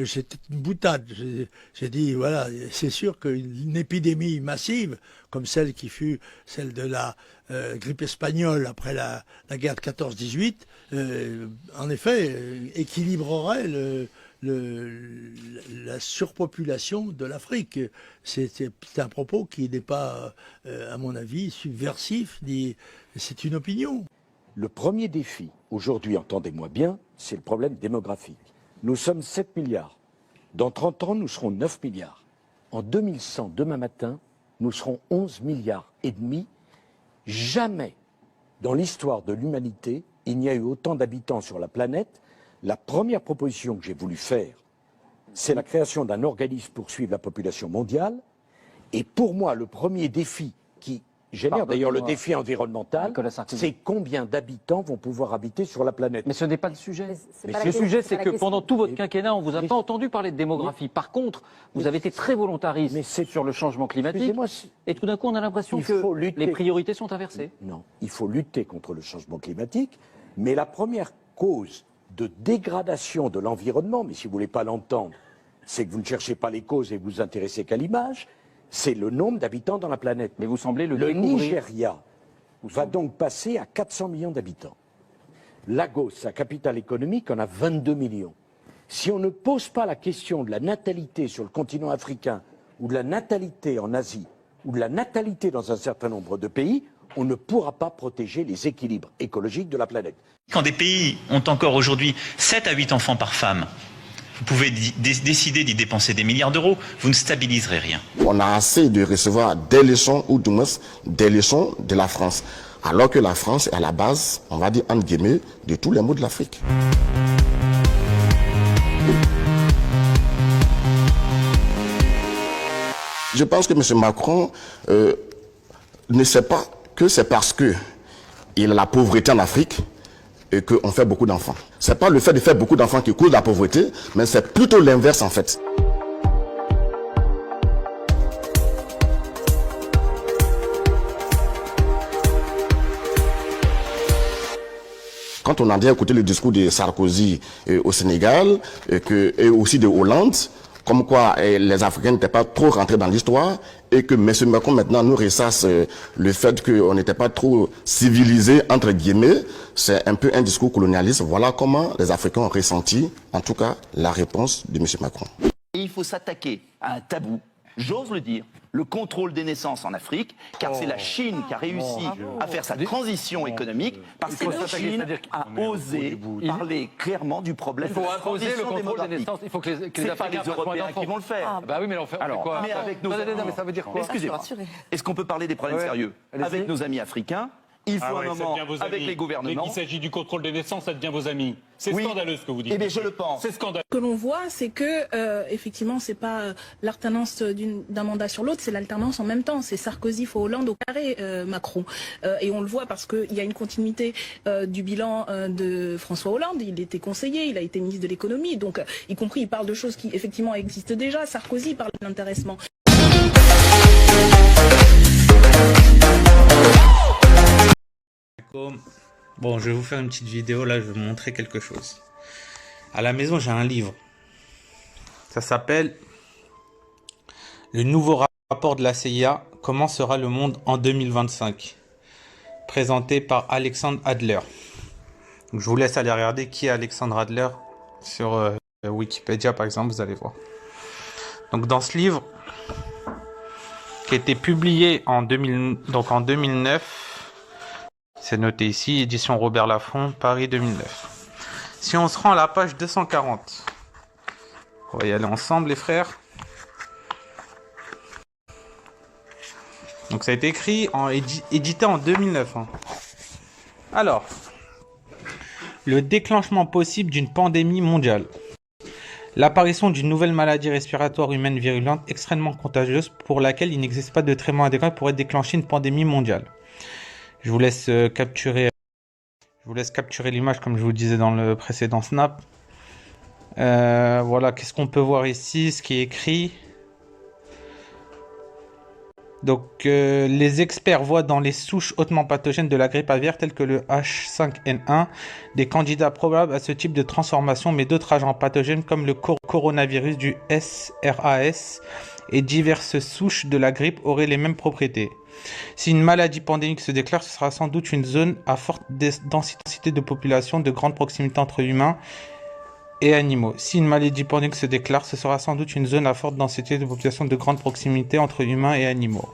c'était une boutade. J'ai dit, voilà, c'est sûr qu'une épidémie massive, comme celle qui fut celle de la grippe espagnole après la guerre de 14-18, en effet, équilibrerait la surpopulation de l'Afrique. C'est un propos qui n'est pas, à mon avis, subversif, c'est une opinion. Le premier défi, aujourd'hui, entendez-moi bien, c'est le problème démographique. Nous sommes 7 milliards. Dans 30 ans, nous serons 9 milliards. En 2100, demain matin, nous serons 11 milliards et demi. Jamais, dans l'histoire de l'humanité, il n'y a eu autant d'habitants sur la planète. La première proposition que j'ai voulu faire, c'est la création d'un organisme pour suivre la population mondiale. Et pour moi, le premier défi qui génère d'ailleurs le défi environnemental, c'est combien d'habitants vont pouvoir habiter sur la planète. Mais ce n'est pas le sujet. Le sujet, c'est que pendant tout votre quinquennat, on ne vous a pas entendu parler de démographie. Par contre, vous avez été très volontariste sur le changement climatique. Et tout d'un coup, on a l'impression que les priorités sont inversées. Non, il faut lutter contre le changement climatique. Mais la première cause de dégradation de l'environnement, mais si vous ne voulez pas l'entendre, c'est que vous ne cherchez pas les causes et vous vous intéressez qu'à l'image, c'est le nombre d'habitants dans la planète. Mais vous semblez le Nigeria va donc passer à 400 millions d'habitants. Lagos, sa capitale économique, en a 22 millions. Si on ne pose pas la question de la natalité sur le continent africain, ou de la natalité en Asie, ou de la natalité dans un certain nombre de pays, on ne pourra pas protéger les équilibres écologiques de la planète. Quand des pays ont encore aujourd'hui 7 à 8 enfants par femme, vous pouvez décider d'y dépenser des milliards d'euros, vous ne stabiliserez rien. On a assez de recevoir des leçons, ou du moins des leçons de la France. Alors que la France est à la base, on va dire entre guillemets, de tous les maux de l'Afrique. Je pense que M. Macron ne sait pas que c'est parce qu'il a la pauvreté en Afrique et qu'on fait beaucoup d'enfants. Ce n'est pas le fait de faire beaucoup d'enfants qui cause la pauvreté, mais c'est plutôt l'inverse en fait. Quand on a bien écouté le discours de Sarkozy au Sénégal et aussi de Hollande, comme quoi les Africains n'étaient pas trop rentrés dans l'histoire et que M. Macron maintenant nous ressasse le fait qu'on n'était pas trop civilisés, entre guillemets, c'est un peu un discours colonialiste. Voilà comment les Africains ont ressenti, en tout cas, la réponse de M. Macron. Et il faut s'attaquer à un tabou, j'ose le dire, le contrôle des naissances en Afrique, car c'est la Chine qui a réussi à faire sa transition économique, parce que la Chine a osé parler clairement du problème de la transition démographique. Il faut que les C'est pas les Européens qui vont le faire. Bah oui, mais on fait quoi? Mais avec nos mais ça veut dire quoi? Excusez-moi, est-ce qu'on peut parler des problèmes sérieux? Avec nos amis africains, il faut un moment avec les gouvernements. Dès qu'il s'agit du contrôle des naissances, ça devient vos amis. C'est scandaleux ce que vous dites. Eh bien, je le pense. C'est scandaleux. Ce que l'on voit, c'est que effectivement, c'est pas l'alternance d'un mandat sur l'autre, c'est l'alternance en même temps. C'est Sarkozy, Hollande au carré, Macron. Et on le voit parce qu'il y a une continuité du bilan de François Hollande. Il était conseiller, il a été ministre de l'économie, donc y compris il parle de choses qui effectivement existent déjà. Sarkozy parle de l'intéressement. Bon, je vais vous faire une petite vidéo, là je vais vous montrer quelque chose. À la maison, j'ai un livre. Ça s'appelle Le nouveau rapport de la CIA, comment sera le monde en 2025, présenté par Alexandre Adler. Donc, je vous laisse aller regarder qui est Alexandre Adler sur Wikipédia par exemple, vous allez voir. Donc dans ce livre, qui a été publié en 2009, c'est noté ici, édition Robert Laffont, Paris 2009. Si on se rend à la page 240, on va y aller ensemble les frères. Donc ça a été écrit, édité en 2009. Alors, le déclenchement possible d'une pandémie mondiale. L'apparition d'une nouvelle maladie respiratoire humaine virulente extrêmement contagieuse pour laquelle il n'existe pas de traitement adéquat pourrait déclencher une pandémie mondiale. Je vous laisse capturer l'image comme je vous le disais dans le précédent snap. Voilà, qu'est-ce qu'on peut voir ici, ce qui est écrit. Donc, les experts voient dans les souches hautement pathogènes de la grippe aviaire, telles que le H5N1, des candidats probables à ce type de transformation, mais d'autres agents pathogènes comme le coronavirus du SRAS et diverses souches de la grippe auraient les mêmes propriétés. Si une maladie pandémique se déclare, ce sera sans doute une zone à forte densité de population, de grande proximité entre humains et animaux. Si une maladie pandémique se déclare, ce sera sans doute une zone à forte densité de population de grande proximité entre humains et animaux.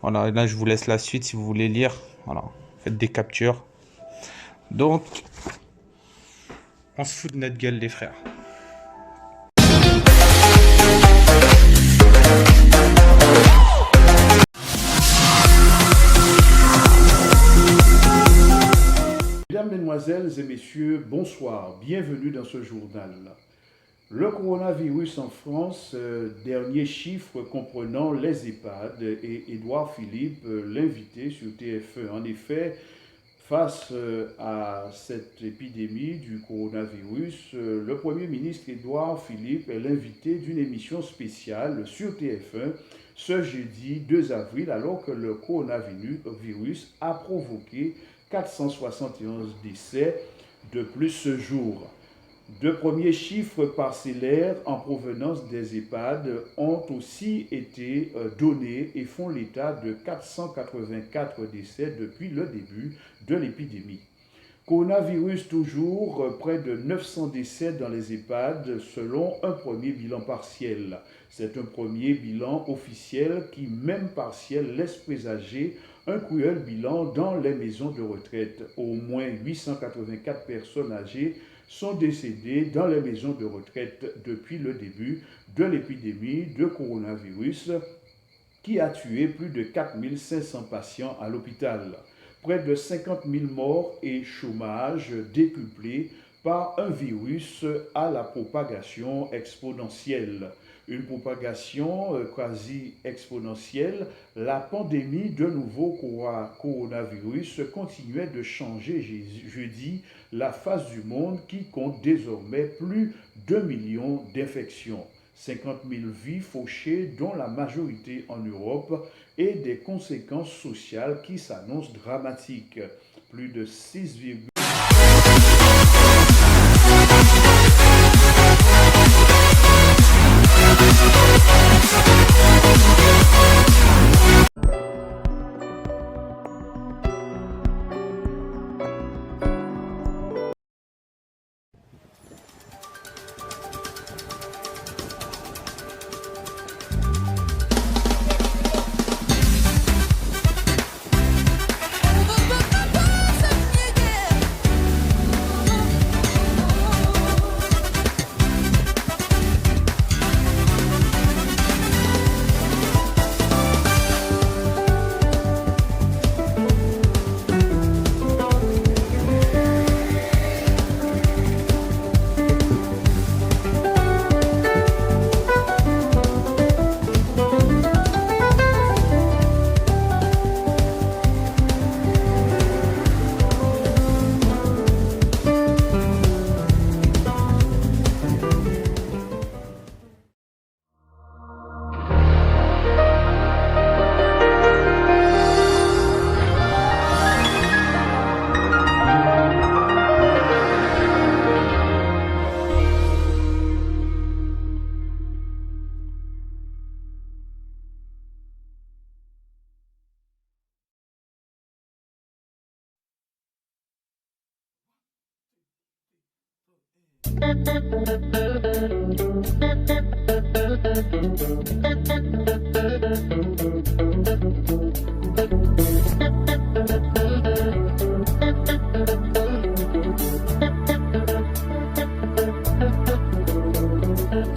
Voilà, et là je vous laisse la suite si vous voulez lire. Voilà, faites des captures. Donc, on se fout de notre gueule les frères. Mesdames, Mesdemoiselles et Messieurs, bonsoir, bienvenue dans ce journal. Le coronavirus en France, dernier chiffre comprenant les EHPAD et Édouard Philippe, l'invité sur TF1. En effet, face à cette épidémie du coronavirus, le Premier ministre Édouard Philippe est l'invité d'une émission spéciale sur TF1 ce jeudi 2 avril, alors que le coronavirus a provoqué 471 décès de plus ce jour. De premiers chiffres parcellaires en provenance des EHPAD ont aussi été donnés et font l'état de 484 décès depuis le début de l'épidémie. Coronavirus toujours, près de 900 décès dans les EHPAD selon un premier bilan partiel. C'est un premier bilan officiel qui, même partiel, laisse présager un cruel bilan dans les maisons de retraite. Au moins 884 personnes âgées sont décédées dans les maisons de retraite depuis le début de l'épidémie de coronavirus qui a tué plus de 4500 patients à l'hôpital. Près de 50 000 morts et chômage décuplés par un virus à la propagation exponentielle. Une propagation quasi exponentielle, la pandémie de nouveau coronavirus continuait de changer jeudi la face du monde qui compte désormais plus d'1 million d'infections. 50 000 vies fauchées, dont la majorité en Europe, et des conséquences sociales qui s'annoncent dramatiques. Plus de 6,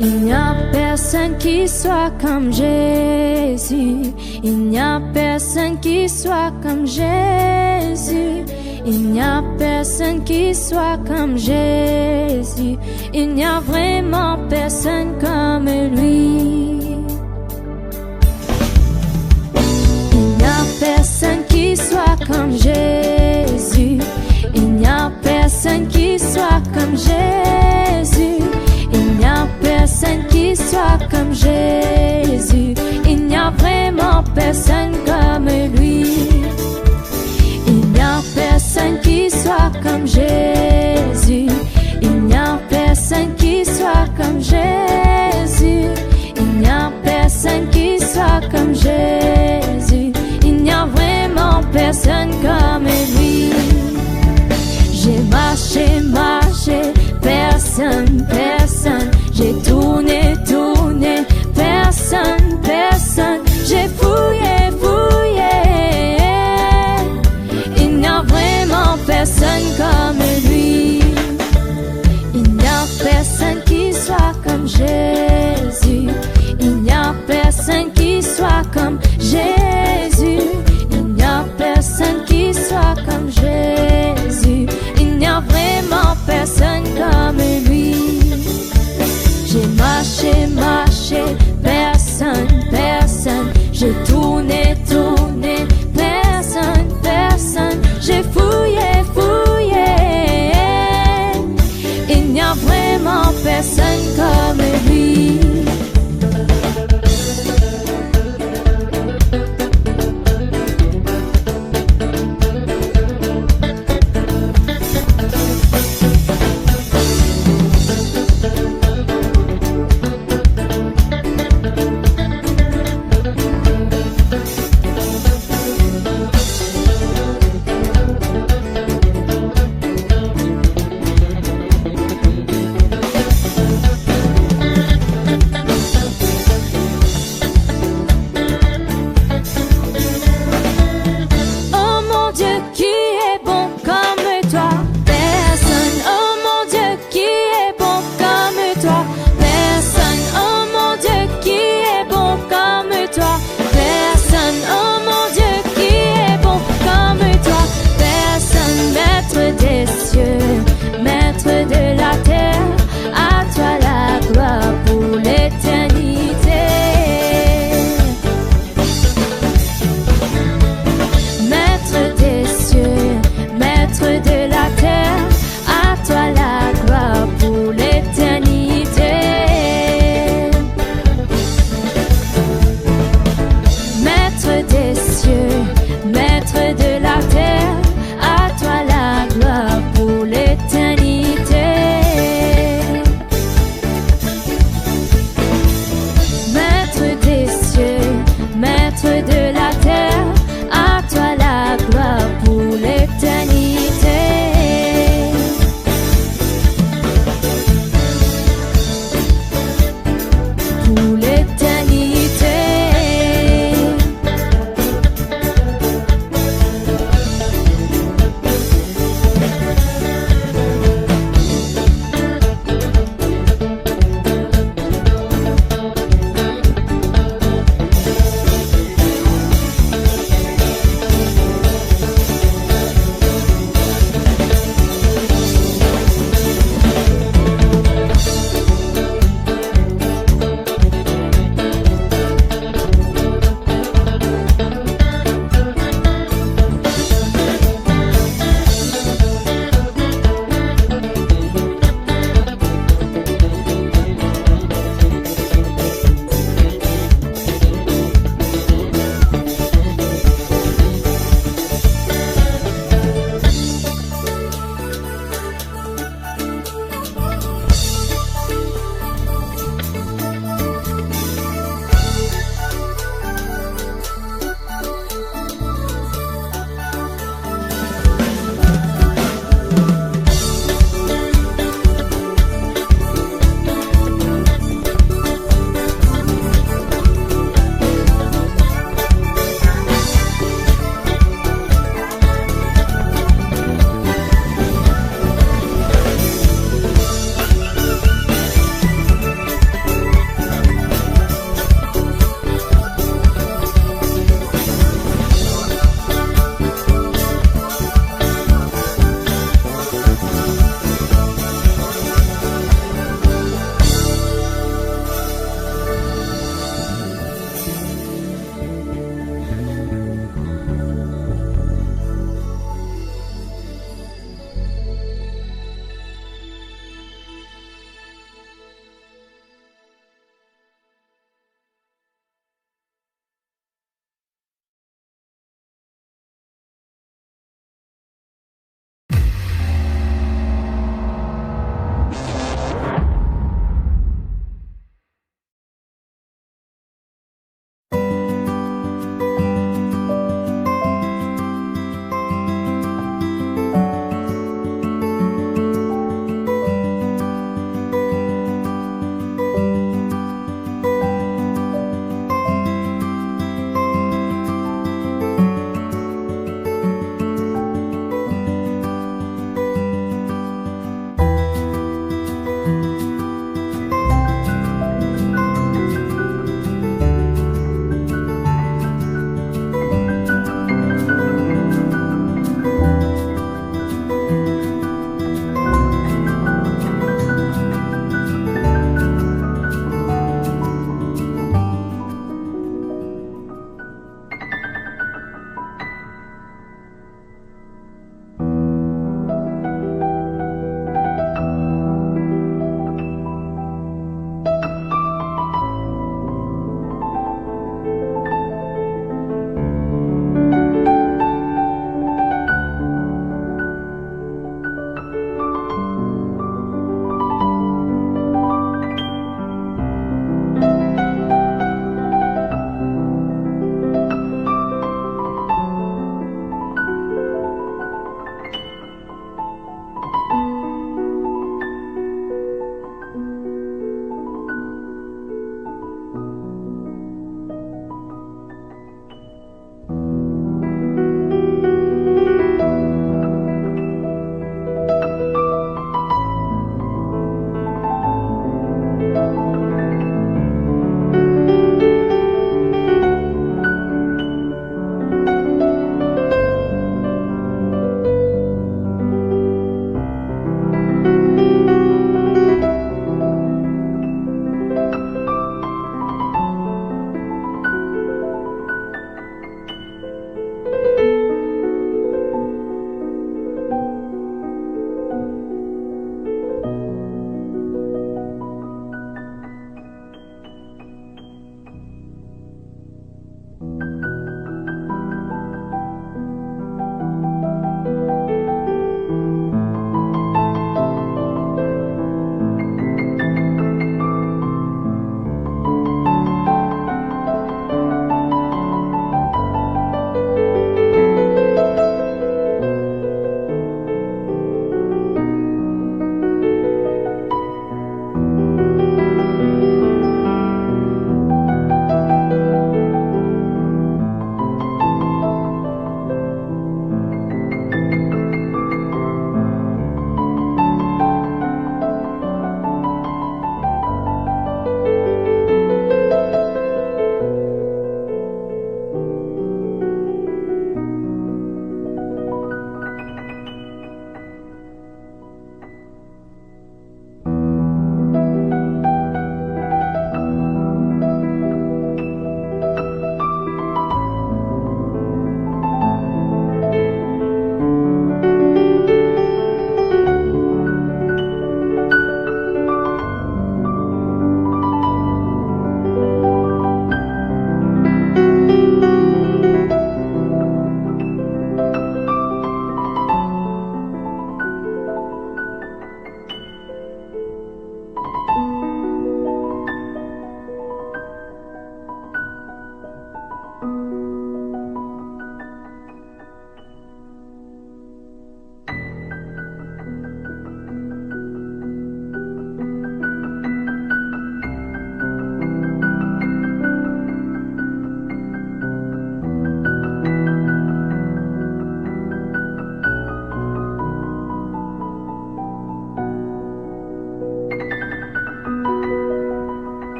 Il n'y a personne qui soit comme Jésus. Il n'y a personne qui soit comme Jésus. Il n'y a personne qui soit comme Jésus. Il n'y a vraiment personne comme lui. Il n'y a personne qui soit comme Jésus. Il n'y a personne qui soit comme Jésus. Il n'y a personne qui soit comme Jésus. Il n'y a vraiment personne personne comme lui. Il n'y a personne qui soit comme Jésus. Il n'y a personne qui soit comme Jésus. Il n'y a personne qui soit comme Jésus. Il n'y a vraiment personne comme lui. J'ai marché, marché, personne, personne. J'ai tourné, tourné, personne, personne. J'ai fouillé, fouillé. Il n'y a vraiment personne comme lui. Il n'y a personne qui soit comme Jésus. Il n'y a personne qui soit comme Jésus. Il n'y a personne qui soit comme Jésus. Il n'y a vraiment personne comme lui. J'ai marché, marché, personne, personne. J'ai tourné, tourné, personne, personne. J'ai fouillé, fouillé. Il n'y a vraiment personne comme lui.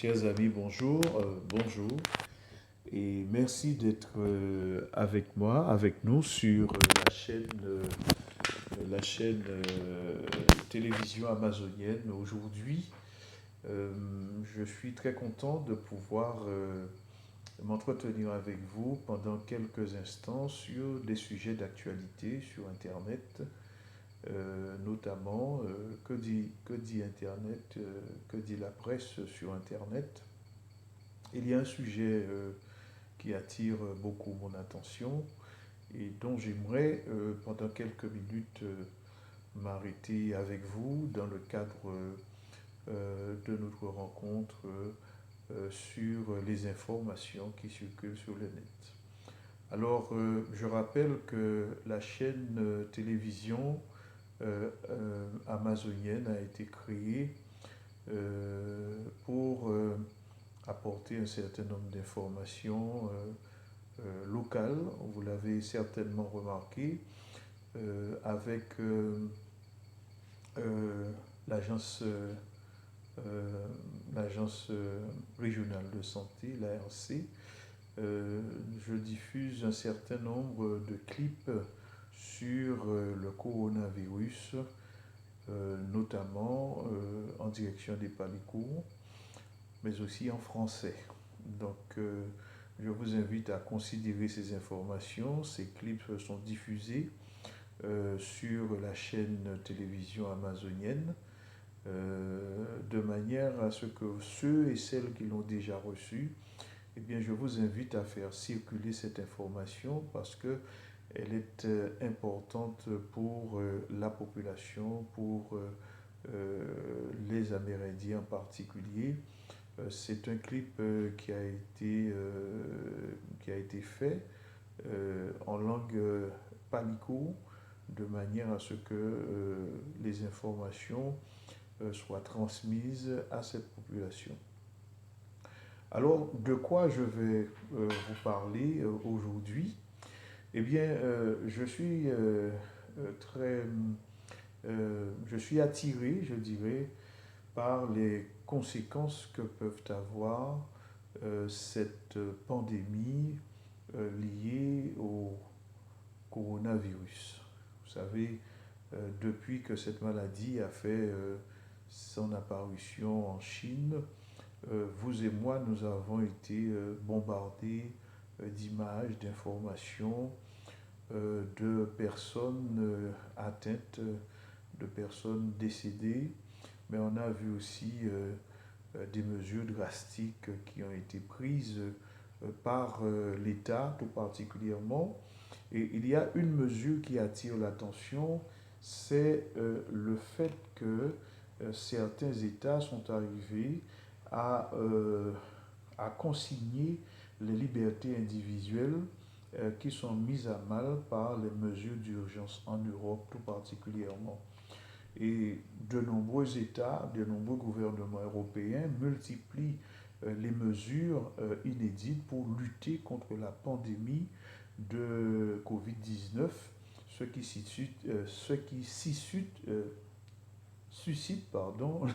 Chers amis, bonjour, bonjour. Et merci d'être avec moi, avec nous sur la chaîne télévision amazonienne aujourd'hui. Je suis très content de pouvoir m'entretenir avec vous pendant quelques instants sur des sujets d'actualité sur Internet, notamment que dit Internet, que dit la presse sur Internet. Il y a un sujet qui attire beaucoup mon attention et dont j'aimerais pendant quelques minutes m'arrêter avec vous dans le cadre de notre rencontre sur les informations qui circulent sur le net. Alors, je rappelle que la chaîne télévision amazonienne a été créée pour apporter un certain nombre d'informations locales, vous l'avez certainement remarqué, avec l'agence régionale de santé, l'ARC. Je diffuse un certain nombre de clips sur le coronavirus, notamment en direction des Palicours, mais aussi en français. Donc, je vous invite à considérer ces informations. Ces clips sont diffusés sur la chaîne télévision amazonienne, de manière à ce que ceux et celles qui l'ont déjà reçu, eh bien, je vous invite à faire circuler cette information parce que elle est importante pour la population, pour les Amérindiens en particulier. C'est un clip qui a été fait en langue palico, de manière à ce que les informations soient transmises à cette population. Alors, de quoi je vais vous parler aujourd'hui? Eh bien, je suis attiré, je dirais, par les conséquences que peuvent avoir cette pandémie liée au coronavirus. Vous savez, depuis que cette maladie a fait son apparition en Chine, vous et moi, nous avons été bombardés d'images, d'informations, de personnes atteintes, de personnes décédées, mais on a vu aussi des mesures drastiques qui ont été prises par l'État tout particulièrement. Et il y a une mesure qui attire l'attention, c'est le fait que certains États sont arrivés à consigner les libertés individuelles qui sont mises à mal par les mesures d'urgence en Europe tout particulièrement. Et de nombreux États, de nombreux gouvernements européens multiplient les mesures inédites pour lutter contre la pandémie de Covid-19, ce qui suscite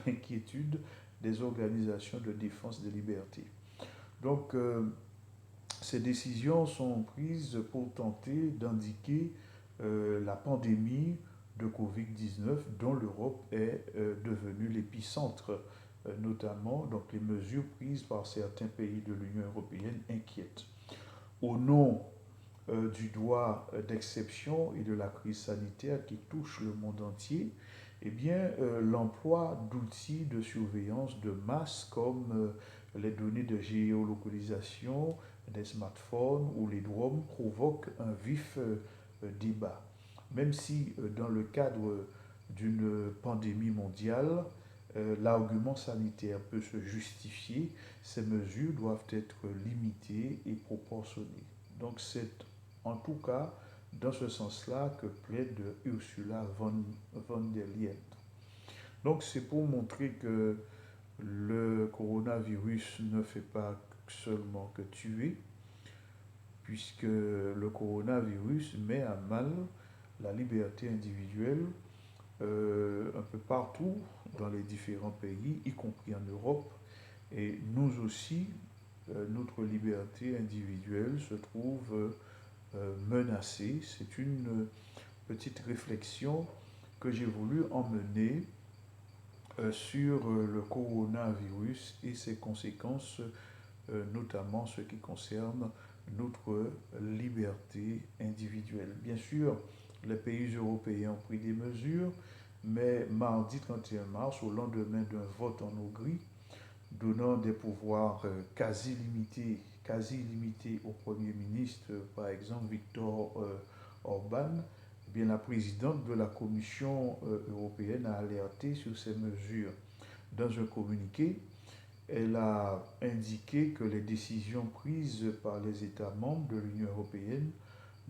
l'inquiétude des organisations de défense des libertés. Donc, ces décisions sont prises pour tenter d'indiquer la pandémie de Covid-19 dont l'Europe est devenue l'épicentre, notamment. Donc, les mesures prises par certains pays de l'Union européenne inquiètent. Au nom du droit d'exception et de la crise sanitaire qui touche le monde entier, eh bien, l'emploi d'outils de surveillance de masse comme les données de géolocalisation des smartphones ou les drones provoque un vif débat. Même si dans le cadre d'une pandémie mondiale, l'argument sanitaire peut se justifier, ces mesures doivent être limitées et proportionnées. Donc c'est en tout cas dans ce sens-là que plaide Ursula von der Leyen. Donc c'est pour montrer que le coronavirus ne fait pas seulement que tuer, puisque le coronavirus met à mal la liberté individuelle un peu partout dans les différents pays, y compris en Europe, Et nous aussi, notre liberté individuelle se trouve menacée. C'est une petite réflexion que j'ai voulu emmener sur le coronavirus et ses conséquences, notamment ce qui concerne notre liberté individuelle. Bien sûr, les pays européens ont pris des mesures, mais mardi 31 mars, au lendemain d'un vote en Hongrie, donnant des pouvoirs quasi illimités au Premier ministre, par exemple Viktor Orban, eh bien, la présidente de la Commission européenne a alerté sur ces mesures. Dans un communiqué, elle a indiqué que les décisions prises par les États membres de l'Union européenne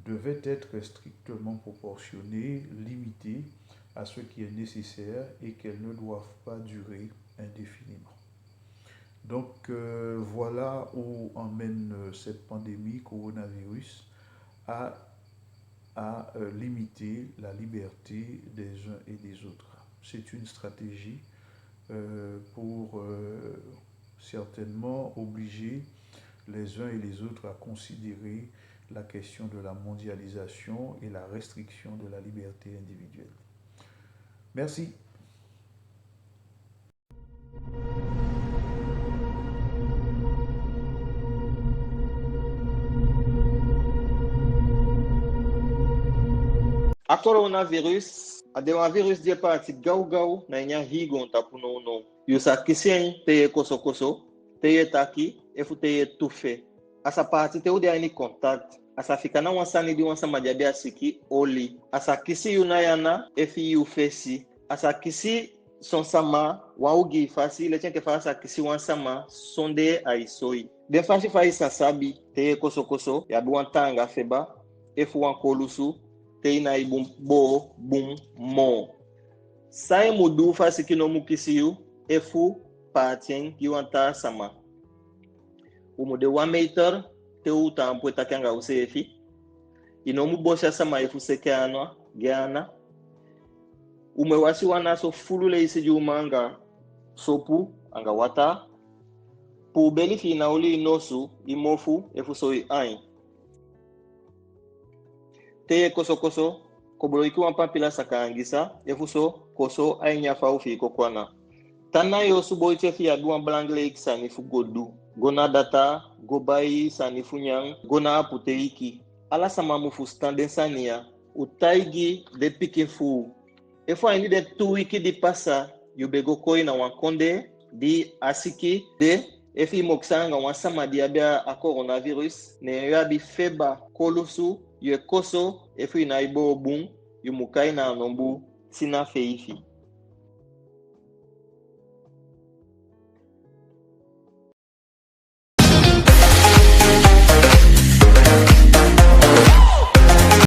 devaient être strictement proportionnées, limitées à ce qui est nécessaire et qu'elles ne doivent pas durer indéfiniment. Donc voilà où emmène cette pandémie coronavirus à limiter la liberté des uns et des autres. C'est une stratégie pour certainement obliger les uns et les autres à considérer la question de la mondialisation et la restriction de la liberté individuelle. Merci. A coronavirus, a virus de parti gau na nya higon tapuno no. Yusa kisien te koso te taki efu te tufe. Asa parti te ude ani contact. Asa fika na wansani di wansa majabi asiki oli. Asa kisi yunayana efi yufesi. Asa kisi son sama waugi fasi le chenke fasa kisi wansama sonde aisoi. Den fasi faisa sabi te koso ya duantanga feba efu wankolusu te ina ibum bo bum mo. Sai mudu fasi kino mukisiyu efu patien kiwanta sama. Umude 1 meter te uta ampueta kanga usefi. Inomu bosha sama efu sekeanwa geana. Umewasi wana so fulule isi jumanga sopu anga wata. Pu belifi na uli inosu imofu efu soi ain. Te koso kobolo ikiwa pampila sakaangisa efuso koso ainya faufi kokwana tana yo subo itefi ya duan blangle sanifu godu gona data gobai sanifu nyang gona aputeiki ala sama mufu standensania utaigi de pikifu efo ani de 2 wiki di pasa yubego koi na wankonde di asiki de efi moksanga wasama diabia a coronavirus ne yabi feba kolusu ye koso efu inaibo bun yumukai na nombu sina feifi